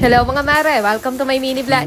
Hello mga mare, welcome to my mini vlog.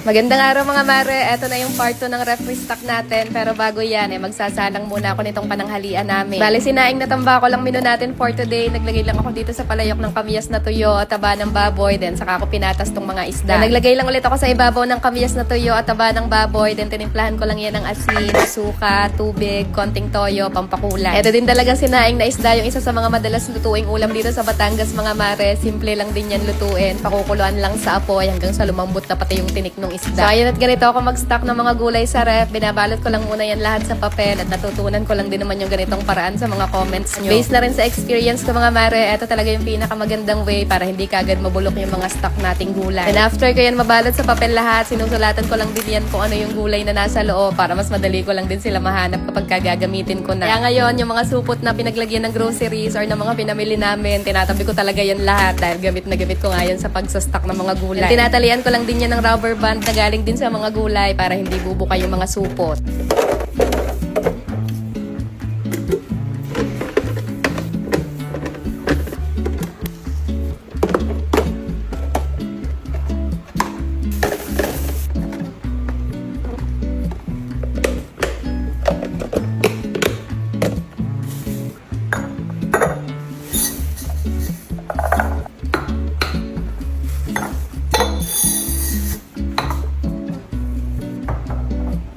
Magandang araw mga mare, eto na yung part 2 ng ref restock natin. Pero bago yan, magsasalang muna ako nitong pananghalian namin. Bale, sinaing na tambako lang menu natin for today. Naglagay lang ako dito sa palayok ng kamyas na tuyo at taba ng baboy. Then saka ako pinatas tong mga isda. Then, naglagay lang ulit ako sa ibabaw ng kamyas na tuyo at taba ng baboy. Then tinimplahan ko lang yan ng asin, suka, tubig, konting toyo, pampakulay. Eto din talagang sinaing na isda, yung isa sa mga madalas lutuing ulam dito sa Batangas mga mare. Simple lang din yan lutuin. Pakukuluan lang sa apoy hanggang sa lumambot na pati yung tinik ng isda. So ayun, at ganito ako mag-stock ng mga gulay sa ref. Binabalot ko lang muna yan lahat sa papel at natutunan ko lang din naman yung ganitong paraan sa mga comments nyo. Based na rin sa experience ko mga mare, ito talaga yung pinakamagandang way para hindi kagad mabulok yung mga stock nating gulay. And after ko yan mabalot sa papel lahat, sinusulatan ko lang din yan kung ano yung gulay na nasa loob para mas madali ko lang din sila mahanap kapag gagamitin ko na. Kaya ngayon, yung mga supot na pinaglagyan ng groceries or ng mga pinamili namin, tinatabi ko talaga yan lahat dahil gamit na gamit ko nga yan sa pagsastock ng mga gulay. And tinatalian ko lang din yan ng rubber band na galing din sa mga gulay para hindi bubuka yung mga supot.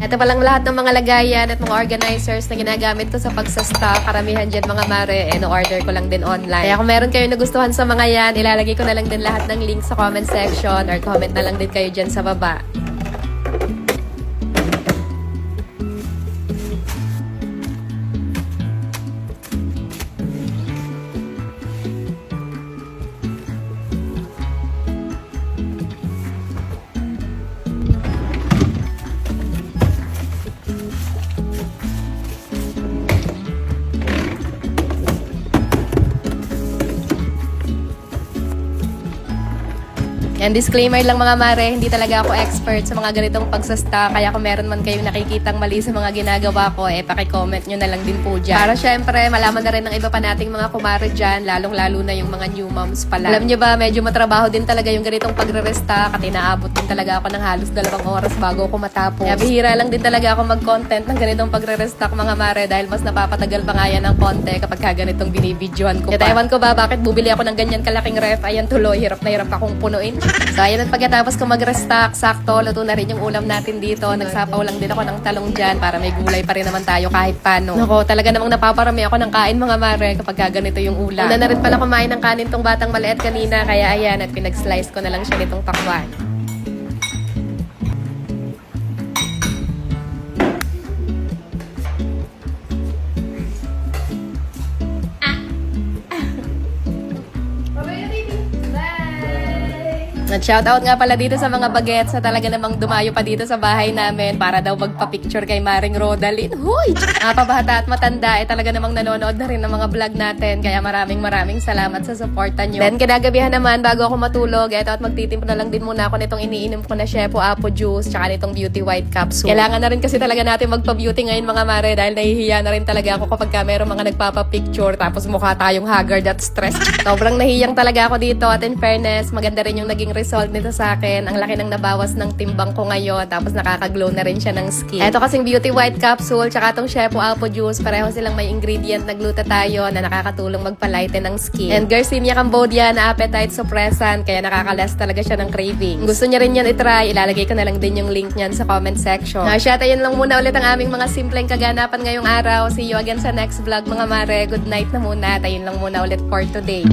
Ito palang lahat ng mga lagayan at mga organizers na ginagamit ko sa pagsastock. Karamihan dyan mga mare, no-order ko lang din online. Kaya kung meron kayo nagustuhan sa mga yan, ilalagay ko na lang din lahat ng link sa comment section or comment na lang din kayo dyan sa baba. And disclaimer lang mga mare, hindi talaga ako expert sa mga ganitong pagsastock. Kaya kung meron man kayong nakikitang mali sa mga ginagawa ko, paki-comment nyo na lang din po dyan. Para syempre, malaman na rin ng iba pa nating mga kumare dyan, lalong-lalo na yung mga new moms pala. Alam nyo ba, medyo matrabaho din talaga yung ganitong pagre-restock at inaabot din talaga ako ng halos 2 oras bago ako matapos. Kaya bihira lang din talaga ako mag-content ng ganitong pagre-restock mga mare dahil mas napapatagal pa nga yan ng konti kapag ganitong binibidyoan ko pa. Ewan ko ba, bakit bubili ako ng ganyan kalaking ref? Ayan tuloy, hirap na hirap akong punuin. So ayan, at pagkatapos ko mag-restock, sakto, luto na rin yung ulam natin dito. Nagsapaw lang din ako ng talong dyan para may gulay pa rin naman tayo kahit paano. Nako, talaga namang napaparami ako ng kain mga mare kapag ganito yung ulam. Una na rin pala kumain ng kanin tong batang maliit kanina, kaya ayan, at pinag-slice ko na lang siya nitong pakwan. Shoutout nga pala dito sa mga bagets na talaga namang dumayo pa dito sa bahay namin para daw magpa-picture kay Maring Rodalyn. Huy! Pabata at matanda, talaga namang nanonood na rin ng mga vlog natin. Kaya maraming salamat sa supporta nyo. Then kinagabihan naman, bago ako matulog, at magtitimpla na lang din muna ako nitong iniinom ko na Shepo Apo Juice tsaka nitong Beauty White Capsule. Kailangan na rin kasi talaga natin magpa-beauty ngayon mga mare dahil nahihiya na rin talaga ako kapag meron mga nagpapa-picture tapos mukha tayong haggard at stressed. Sobrang nahihiyang talaga ako dito at in fairness, maganda rin yung naging result nito sa akin. Ang laki ng nabawas ng timbang ko ngayon tapos nakaka-glow na rin siya ng skin. Ito kasing Beauty White Capsule tsaka itong Shepo Apo Juice, pareho silang may ingredient na glutathione na nakakatulong magpalighten ng skin. And Garcinia Cambodia na appetite suppressant kaya nakakalas talaga siya ng craving. Kung gusto niya rin yan itry, ilalagay ko na lang din yung link niyan sa comment section. Shata, yun lang muna ulit ang aming mga simpleng kaganapan ngayong araw. See you again sa next vlog mga mare. Good night na muna. Tayo lang muna ulit for today.